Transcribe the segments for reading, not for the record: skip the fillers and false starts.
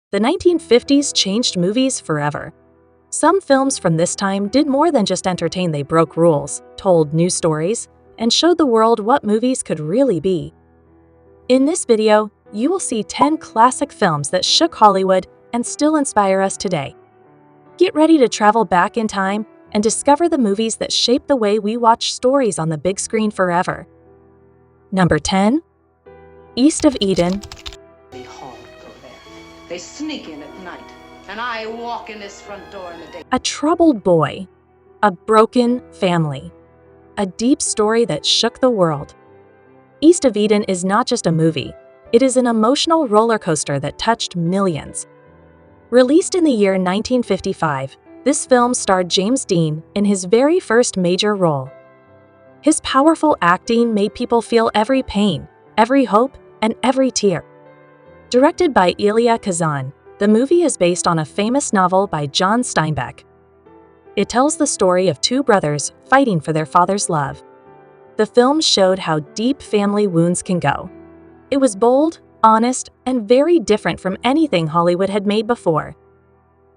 The 1950s changed movies forever. Some films from this time did more than just entertain. They broke rules, told new stories, and showed the world what movies could really be. In this video, you will see 10 classic films that shook Hollywood and still inspire us today. Get ready to travel back in time and discover the movies that shaped the way we watch stories on the big screen forever. Number 10. East of Eden. They hard go there. They sneak in at night, and I walk in this front door in the day. A troubled boy, a broken family, a deep story that shook the world. East of Eden is not just a movie, it is an emotional roller coaster that touched millions. Released in the year 1955, this film starred James Dean in his very first major role. His powerful acting made people feel every pain, every hope, and every tear. Directed by Elia Kazan, the movie is based on a famous novel by John Steinbeck. It tells the story of two brothers fighting for their father's love. The film showed how deep family wounds can go. It was bold, honest, and very different from anything Hollywood had made before.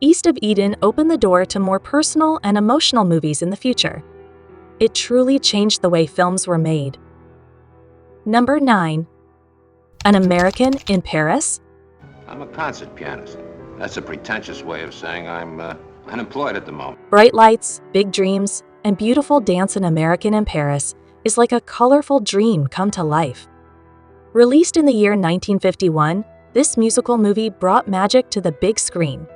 East of Eden opened the door to more personal and emotional movies in the future. It truly changed the way films were made. Number 9. An American in Paris. I'm a concert pianist. That's a pretentious way of saying I'm unemployed at the moment. Bright lights, big dreams, and beautiful dance. An American in Paris is like a colorful dream come to life. Released in the year 1951, this musical movie brought magic to the big screen.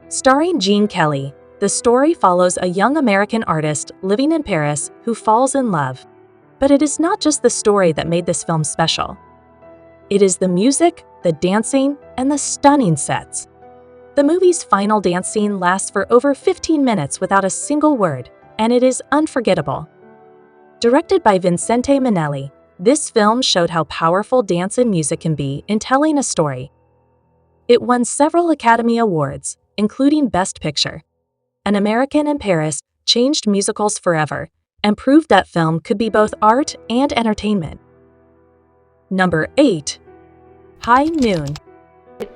Starring Gene Kelly, the story follows a young American artist living in Paris who falls in love. But it is not just the story that made this film special. It is the music, the dancing, and the stunning sets. The movie's final dance scene lasts for over 15 minutes without a single word, and it is unforgettable. Directed by Vincente Minnelli, this film showed how powerful dance and music can be in telling a story. It won several Academy Awards, including Best Picture. An American in Paris changed musicals forever and proved that film could be both art and entertainment. Number 8. High Noon. It's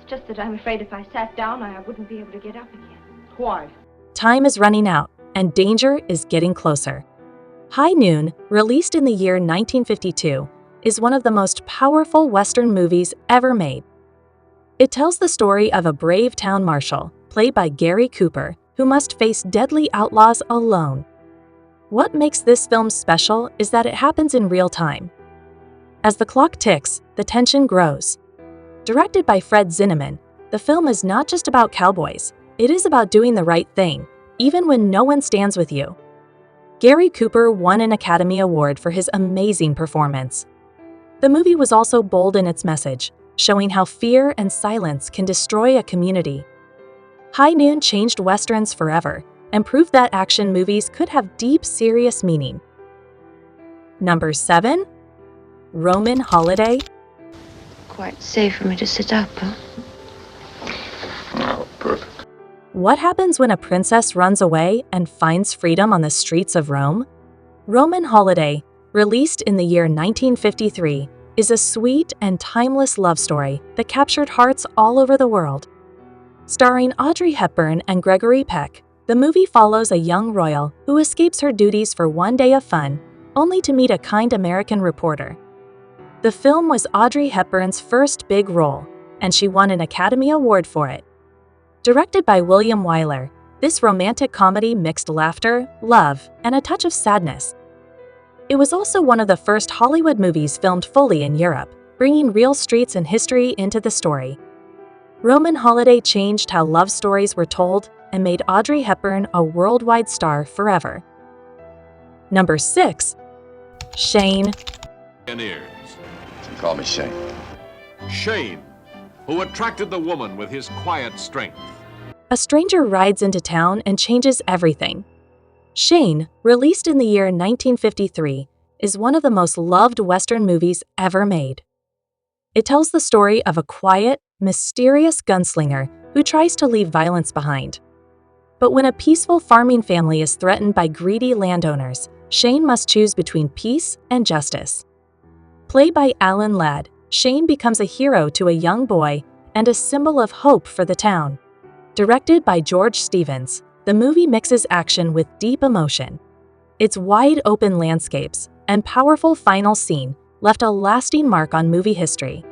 just that I'm afraid if I sat down, I wouldn't be able to get up again. Why? Time is running out, and danger is getting closer. High Noon, released in the year 1952, is one of the most powerful Western movies ever made. It tells the story of a brave town marshal, played by Gary Cooper, who must face deadly outlaws alone. What makes this film special is that it happens in real time. As the clock ticks, the tension grows. Directed by Fred Zinnemann, the film is not just about cowboys, it is about doing the right thing, even when no one stands with you. Gary Cooper won an Academy Award for his amazing performance. The movie was also bold in its message, showing how fear and silence can destroy a community. High Noon changed Westerns forever and proved that action movies could have deep, serious meaning. Number 7. Roman Holiday. Quite safe for me to sit up, huh? Oh, perfect. What happens when a princess runs away and finds freedom on the streets of Rome? Roman Holiday, released in the year 1953, is a sweet and timeless love story that captured hearts all over the world. Starring Audrey Hepburn and Gregory Peck, the movie follows a young royal who escapes her duties for one day of fun, only to meet a kind American reporter. The film was Audrey Hepburn's first big role, and she won an Academy Award for it. Directed by William Wyler, this romantic comedy mixed laughter, love, and a touch of sadness. It was also one of the first Hollywood movies filmed fully in Europe, bringing real streets and history into the story. Roman Holiday changed how love stories were told and made Audrey Hepburn a worldwide star forever. Number 6. Shane. You call me Shane. Shane, who attracted the woman with his quiet strength. A stranger rides into town and changes everything. Shane, released in the year 1953, is one of the most loved Western movies ever made. It tells the story of a quiet, mysterious gunslinger who tries to leave violence behind. But when a peaceful farming family is threatened by greedy landowners, Shane must choose between peace and justice. Played by Alan Ladd, Shane becomes a hero to a young boy and a symbol of hope for the town. Directed by George Stevens, the movie mixes action with deep emotion. Its wide-open landscapes and powerful final scene left a lasting mark on movie history.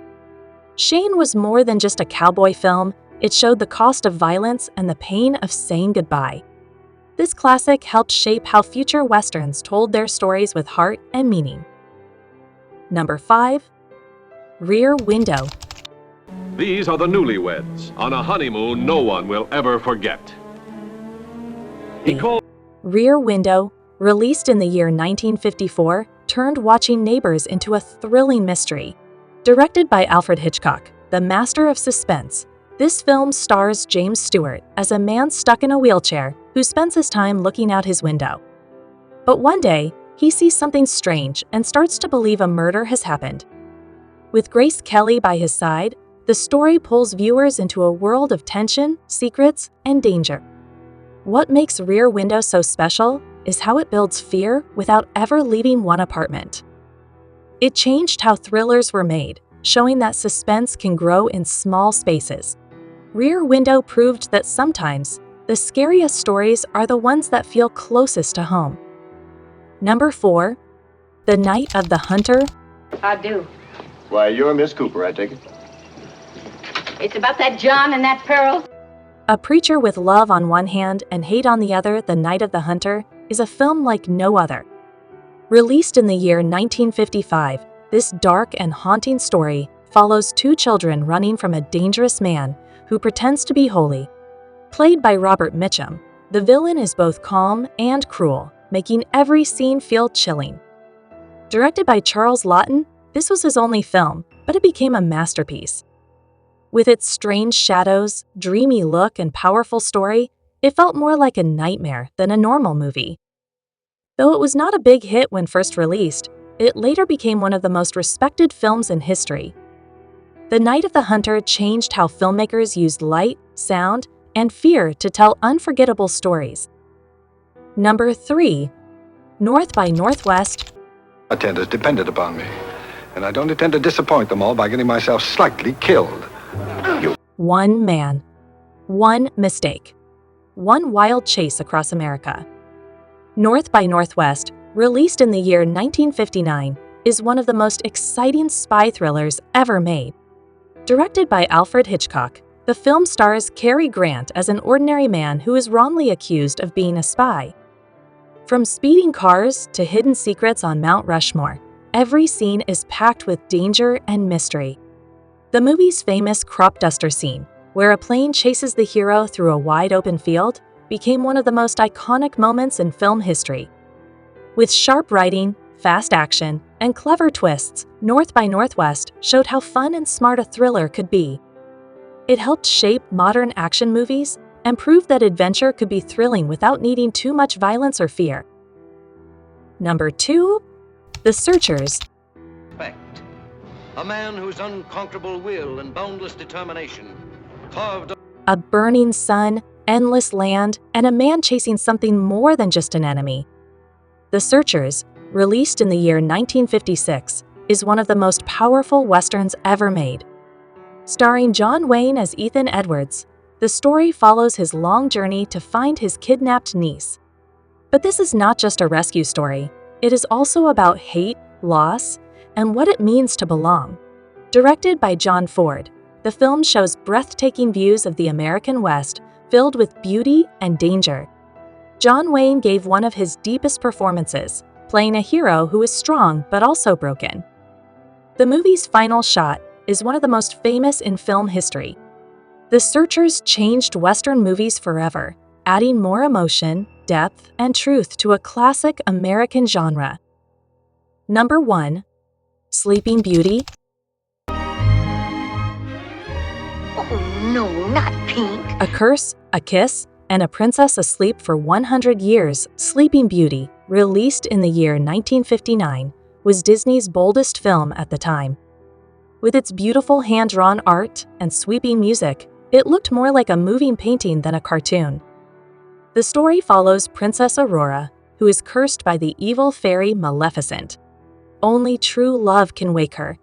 Shane was more than just a cowboy film, it showed the cost of violence and the pain of saying goodbye. This classic helped shape how future westerns told their stories with heart and meaning. Number 5. Rear Window. These are the newlyweds on a honeymoon no one will ever forget. He called Rear Window, released in the year 1954, turned watching neighbors into a thrilling mystery. Directed by Alfred Hitchcock, the master of suspense, this film stars James Stewart as a man stuck in a wheelchair who spends his time looking out his window. But one day, he sees something strange and starts to believe a murder has happened. With Grace Kelly by his side, the story pulls viewers into a world of tension, secrets, and danger. What makes Rear Window so special is how it builds fear without ever leaving one apartment. It changed how thrillers were made, showing that suspense can grow in small spaces. Rear Window proved that sometimes the scariest stories are the ones that feel closest to home. Number 4. The Night of the Hunter. I do. Why, you're Miss Cooper, I take it. It's about that John and that Pearl. A preacher with love on one hand and hate on the other, The Night of the Hunter, is a film like no other. Released in the year 1955, this dark and haunting story follows two children running from a dangerous man who pretends to be holy. Played by Robert Mitchum, the villain is both calm and cruel, making every scene feel chilling. Directed by Charles Laughton, this was his only film, but it became a masterpiece. With its strange shadows, dreamy look, and powerful story, it felt more like a nightmare than a normal movie. Though it was not a big hit when first released, it later became one of the most respected films in history. The Night of the Hunter changed how filmmakers used light, sound, and fear to tell unforgettable stories. Number 3. North by Northwest. Attenders depended upon me, and I don't intend to disappoint them all by getting myself slightly killed. One man, one mistake, one wild chase across America. North by Northwest, released in the year 1959, is one of the most exciting spy thrillers ever made. Directed by Alfred Hitchcock, the film stars Cary Grant as an ordinary man who is wrongly accused of being a spy. From speeding cars to hidden secrets on Mount Rushmore, every scene is packed with danger and mystery. The movie's famous crop duster scene, where a plane chases the hero through a wide-open field, became one of the most iconic moments in film history. With sharp writing, fast action, and clever twists, North by Northwest showed how fun and smart a thriller could be. It helped shape modern action movies and proved that adventure could be thrilling without needing too much violence or fear. Number 2. The Searchers. A man whose unconquerable will and boundless determination carved A burning sun, endless land, and a man chasing something more than just an enemy. The Searchers, released in the year 1956, is one of the most powerful westerns ever made. Starring John Wayne as Ethan Edwards, the story follows his long journey to find his kidnapped niece. But this is not just a rescue story, it is also about hate, loss, and what it means to belong. Directed by John Ford, the film shows breathtaking views of the American West filled with beauty and danger. John Wayne gave one of his deepest performances, playing a hero who is strong but also broken. The movie's final shot is one of the most famous in film history. The Searchers changed Western movies forever, adding more emotion, depth, and truth to a classic American genre. Number 1. Sleeping Beauty. Oh, no, not pink. A Curse, a Kiss, and a Princess Asleep for 100 Years, Sleeping Beauty, released in the year 1959, was Disney's boldest film at the time. With its beautiful hand-drawn art and sweeping music, it looked more like a moving painting than a cartoon. The story follows Princess Aurora, who is cursed by the evil fairy Maleficent. Only true love can wake her.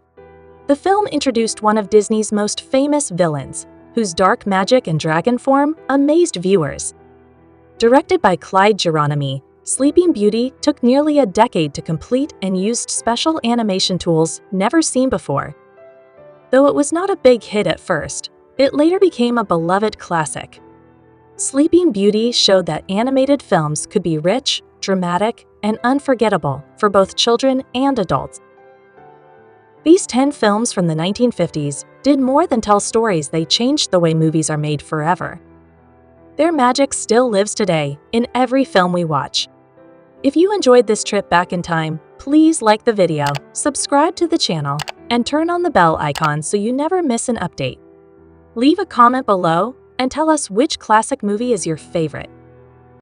The film introduced one of Disney's most famous villains, whose dark magic and dragon form amazed viewers. Directed by Clyde Geronimi, Sleeping Beauty took nearly a decade to complete and used special animation tools never seen before. Though it was not a big hit at first, it later became a beloved classic. Sleeping Beauty showed that animated films could be rich, dramatic, and unforgettable for both children and adults. These 10 films from the 1950s did more than tell stories. They changed the way movies are made forever. Their magic still lives today in every film we watch. If you enjoyed this trip back in time, please like the video, subscribe to the channel, and turn on the bell icon so you never miss an update. Leave a comment below and tell us which classic movie is your favorite.